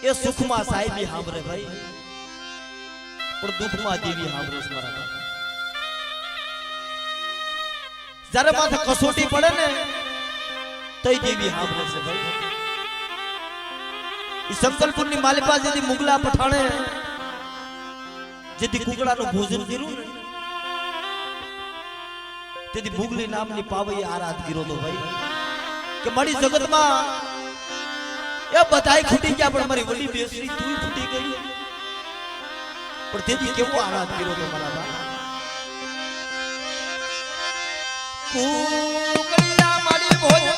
એ સુખમાં સાહેબી સાંભળે ભાઈ, પણ દુઃખમાં દેવી સાંભળે છે મારા બાપ. જ્યારે માથે કસોટી પડે ને તો દેવી સાંભળે છે ભાઈ. શંકરપુરની માલિપા જેથી મુગલા પઠાણે જેથી કુકડાનું ભોજન કર્યું ને તેથી મુગલી નામની પાવઈ આરાધ કર્યો તો ભાઈ કે મારી જગતમાં એ બધાય ખૂટી ગયા પણ મારી વડી બેસરી તું ફૂટી ગઈ. પણ તેથી કેવો આરાધ કર્યો તો મારા બા. કુકડિયા મારી ભોજન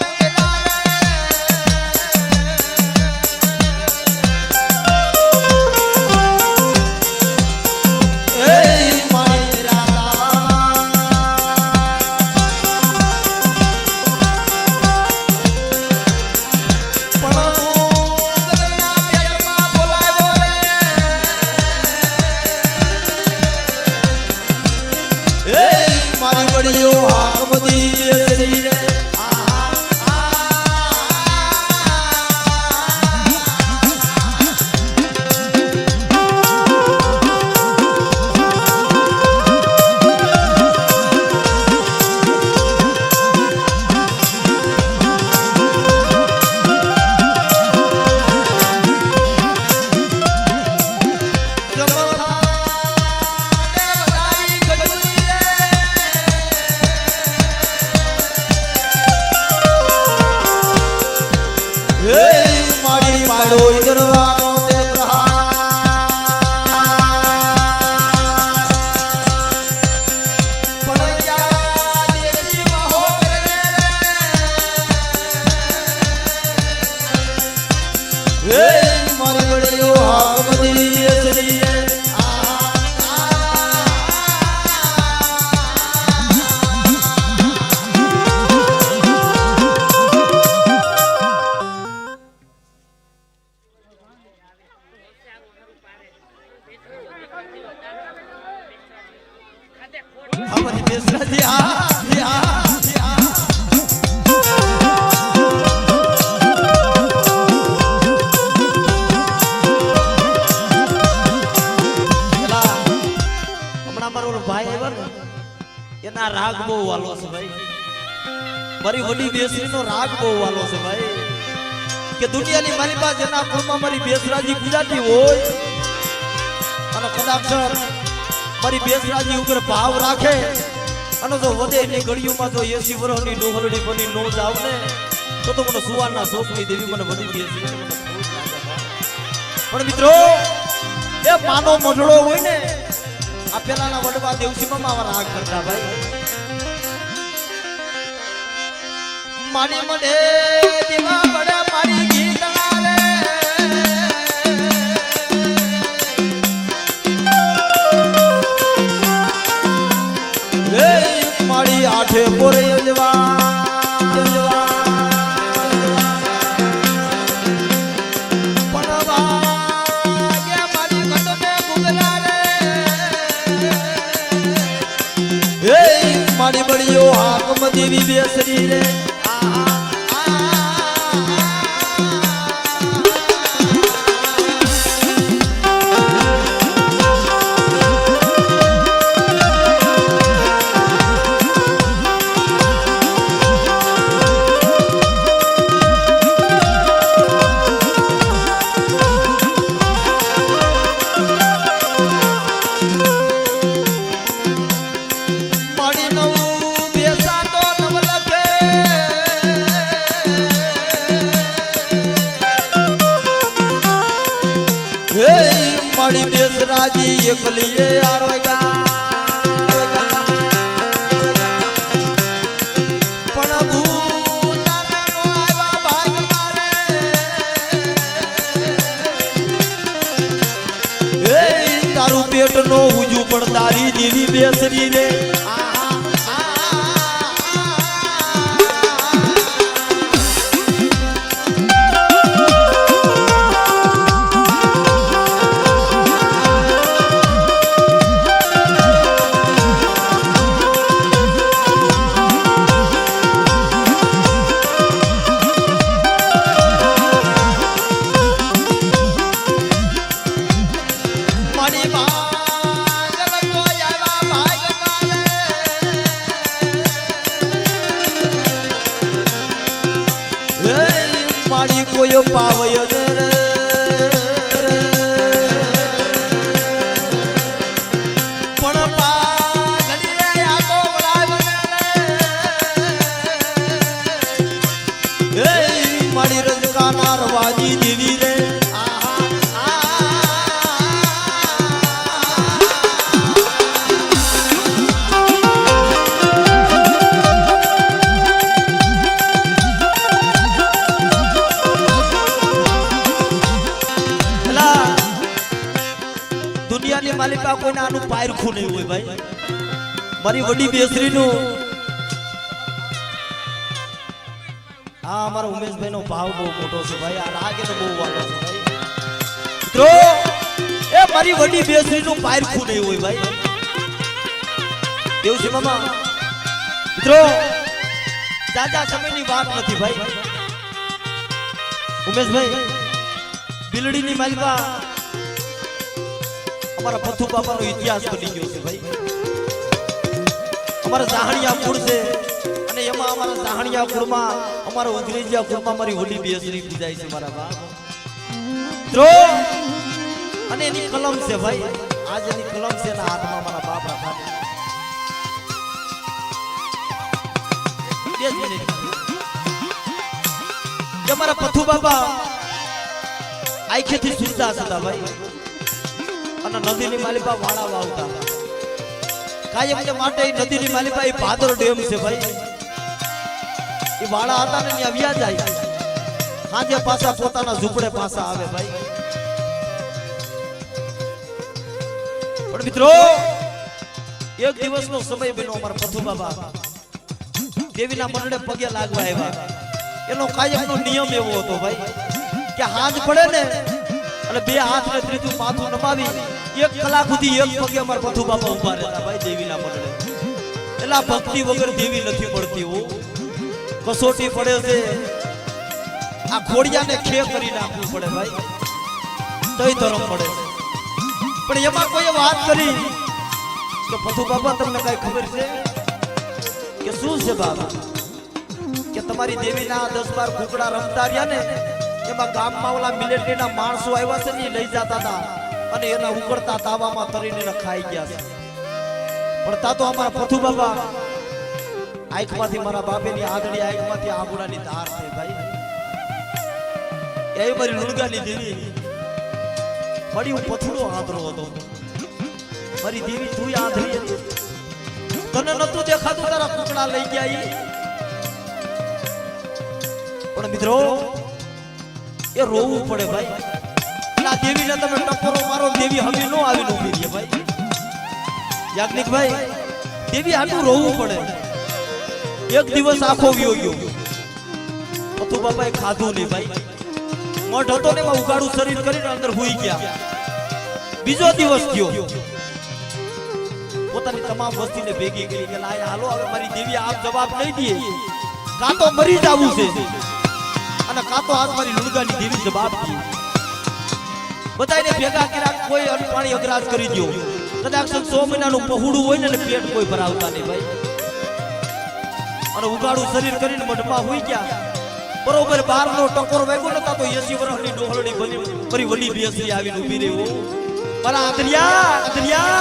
રાગ બહુ વાલો છે ભાઈ. મારી વડી બેસરીનો રાગ બહુ વાલો છે ભાઈ કે દુનિયાની મારી પાસે જેના કુળમાં મારી બેસરાજી ગુજરાતી હોય અને કદાચ મારી બેસરાજી ઉપર ભાવ રાખે અને જો વધે એની ગળીઓમાં જો 80 વર્ષની ડોહરડી બની નો જાવ ને તો મને સુવારના શોખની દેવી મને વડી બેસરી મને બહુ લાગે. પણ મિત્રો એ માનો મઢડો હોય ને આ પેલાના વડવા દેવસીમાં આવા રાગ કરતા ભાઈ. મારી મડે દીવા બડે મારી ગીતના રે મારી આઠે પોરે જવા મારી બળીઓ હાકમ દેવી બેસરી રે. મારી બેસરાજી એકલીએ આરોગા પણ ભૂતાનો આવ્યા ભાગ મારે એ તારું પેટ નો ઉજુ પણ તારી દેવી બેસરી રે. પાવય રે પણ પાઘડીએ આતો વળાવને રે મારી રજકાના રવાજી દેવી રે દુનિયાની માલિકા કોઈને આનું પાયરખું નહીં હોય ભાઈ મારી વડી બેસરીનું આ અમારા ઉમેશભાઈ નો ભાવ બહુ મોટો છે ભાઈ આ રાગ એનો બહુ વાલો છે ભાઈ મિત્રો એ મારી વડી બેસરીનું પાયરખું નહીં હોય ભાઈ એવું છે મામા મિત્રો જાજા સમયની વાત નથી ભાઈ ઉમેશભાઈ બિલડીની માલિકા અમારા પથુ બાપાનો ઇતિહાસ બની ગયો છે ભાઈ અમારા જાહણિયા કુળ છે અને એમાં અમારા જાહણિયા કુળમાં અમારા અંગ્રેજીયા કુળમાં મારી વડી બેસરી પૂજાય છે મારા બાપ મિત્રો અને એની કલમ છે ભાઈ આજ એની કલમ છે એના હાથમાં મારા બાપ રાખા છે અમારા પથુ બાપા આંખેથી સુનતા હતા ભાઈ અને નદીની માલિકા વાળા વાવતા કાયમ ને માટે નદીની માલિકા એ ભાદર ડેમ છે ભાઈ એ વાળા હતા ને ત્યાં વ્યા જાય સાંજે પાછા પોતાના ઝૂંપડે પાછા આવે ભાઈ પણ મિત્રો એક દિવસનો સમય બન્યો અમારા પથુ બાબા દેવીના મંડળે પગે લાગવા આવ્યા એનો કાયમનો નિયમ એવો હતો ભાઈ કે હાથ પડે ને અને બે હાથ ને ત્રીજું માથું નમાવી 1 કલાક સુધી એક પગે અમારા પથુ બાપા ઉભા રહેતા ભાઈ દેવીના મંડળે એલા ભક્તિ વગર દેવી નથી પડતી હો કસોટી પડે છે આ ખોડિયાને ખે કરી નાખવું પડે ભાઈ તોય ધર્મ પડે પણ એમાં કોઈ વાત કરી કે પથુ બાપા તમને કઈ ખબર છે કે શું છે બાબા કે તમારી દેવીના 10-12 કુકડા રમતા રહ્યા ને એમાં ગામમાં ઓલા મિલિટરીના માણસો આવ્યા છે ને લઈ જતા હતા અને એના ઉકળતા તાવામાં તરીને ખાઈ ગયા છે પણ તા તો અમારા પથુ બાબા આંખમાંથી મારા બાપેની આંધળી આંખમાંથી આંગુડાની ધાર છે ભાઈ એ મારી લુણગાની દેવી મારી હું પથુડો આંધળો હતો મારી દેવી તું આંધળી હતી તને નતું દેખાતું તારા કુકડા લઈ ગયા પણ મિત્રો એ રોવું પડે ભાઈ આ દેવીને તમે ટપરો મારો દેવી હવે નો આવીને ઊભી રહે ભાઈ યાજ્ઞિક ભાઈ દેવી આટલું રોવું પડે એક દિવસ આખો ગયો પથુ બાપાએ ખાધું નહીં ભાઈ મઠ હતો ને એમાં ઉગાડું શરીર કરીને અંદર હુઈ ગયા બીજો દિવસ થયો પોતાની તમામ વસ્તીને ભેગી કરી કે લાય હાલો હવે મારી દેવી આપ જવાબ નહીં દે કાં તો મરી જાવું છે અને કાં તો આજ મારી લુણગાની દેવી જવાબ દે બધાને ભેગા કર્યા કોઈ અનપાણી અગ્રાજ કરી દો કદાચ 100 મહિનાનું પહોળું હોય ને પેટ કોઈ ભરાવતા નહીં ભાઈ અને ઉગાડું શરીર કરીને મઢમાં હોઈ ગયા બરોબર 12 નો ટકોર વાગ્યો નતા તો 80 વર્ષની ડોહળડી બની ફરી વડી બેસરી આવીને ઊભી રહી મારા આંધળિયા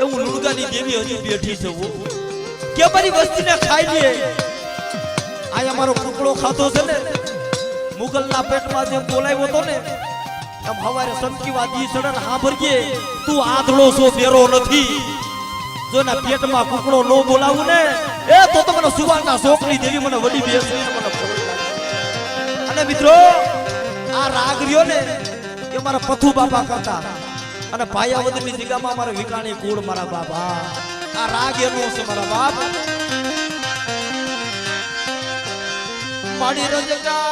એવું લુણગાની દેવી હજી બેઠી છે કે મારી વસ્તીને ખાઈ લે આ અમારો કુકડો ખાતો છે ને મુગલના પેટમાં જેમ બોલાવ્યો હતો ને એમ હવારે સંકીવાદી સડન સાંભળજે તું આંધળો છો બેરો નથી જો ના પેટમાં કુકડો નો બોલાવું ને એ તો મને સુવારના શોકની દેવી મને વડી બેસરી મને અને મિત્રો આ રાગ રહ્યો ને એ મારા પથુ બાપા કરતા અને ભાયાવદરની જગ્યામાં મારા વિકાણી કુળ મારા બાબા આ રાગ એનો છે મારા બાપ માડી રજકા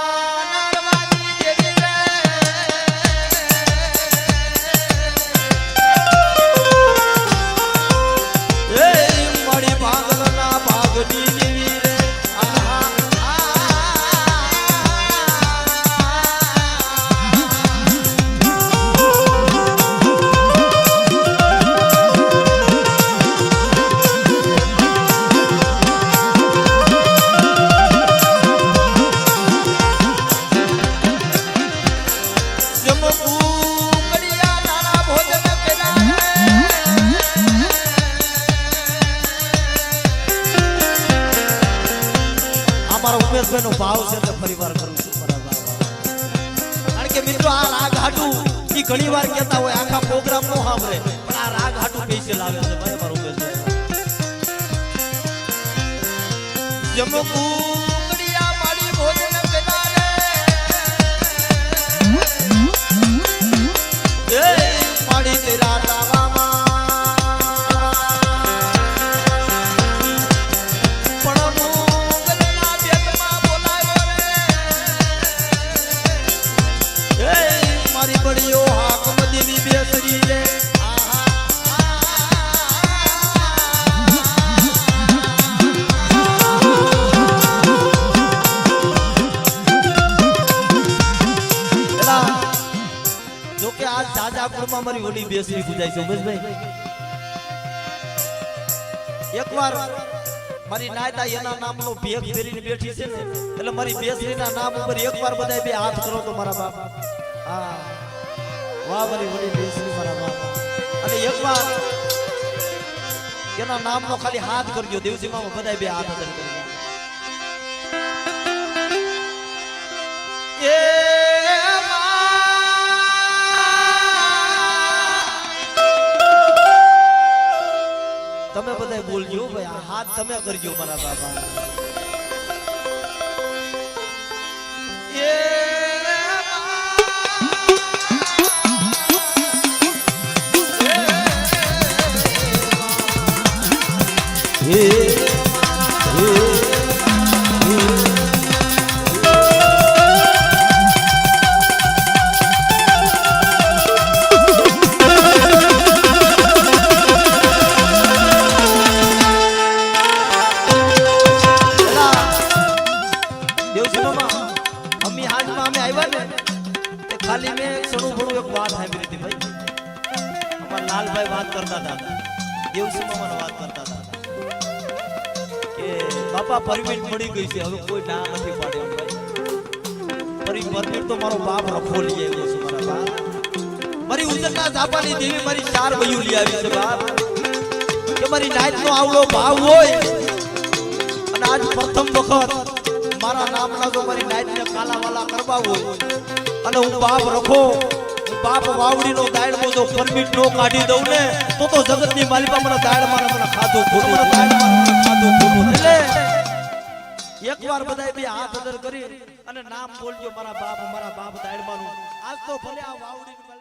કે મિત્રો આ રાગ હાટુ ઈ ઘણી વાર કહેતા હોય આખા પ્રોગ્રામ નો સાંભળે પણ આ રાગ હાટુ પૈસે લાવે છે ભાઈ મારું બેસે જમો કુકડિયા માડી ભોજન કરારે એ માડી તેરા તાવામાં બડીઓ હાક મદીની બેસરી રે જો કે આજ જાજાપુરમાં મારી ઓલી બેસરી પૂજાય છે ઉમેશભાઈ એકવાર મારી નાયતા એના નામનો ભેગ ફેરીને બેઠી છે ને એટલે મારી બેસરીના નામ ઉપર એકવાર બધાય બે હાથ કરો તો મારા બાપ હા વાહ મારી વડી બેસરી મારા બાપ અને એકવાર એના નામનો ખાલી હાથ કરજો દેવજી મામા બધાય બે હાથ અદર કરજો એ તમે બધાય બોલજો ભાઈ આ હાથ તમે કરજો મારા બાપા ખાલી મેં સણું ભણું એક વાત સાંભળી હતી ભાઈ અમારા લાલભાઈ વાત કરતા હતા દેવસી મામાને વાત કરતા હતા કે બાપા પરમિટ મળી ગઈ છે હવે કોઈ ના નથી પાડે ભાઈ પરમિટ તો મારો બાપ રખો લઈ આવ્યો છે મારા બાપ મારી ઉજરના ઝાપાની દેવી મારી 4 વયું લઈ આવી છે બાપ કે મારી નાઈટ નો આવડો ભાવ હોય અને આજ પ્રથમ વખત મારા નામના જો મારી નાઈટ ને કાલાવાલા કરવા હોય અને હું બાપ રખો હું બાપ વાવડીનો દાડમો જો પરમિટ નો કાઢી દઉં ને તો જગતની માલિકા મને દાડમાં મને ખાધું ખોટું એટલે એકવાર બધાય બે હાથ અદર કરી અને નામ બોલજો મારા બાપ દાડમાનું આજ તો ભલે આ વાવડી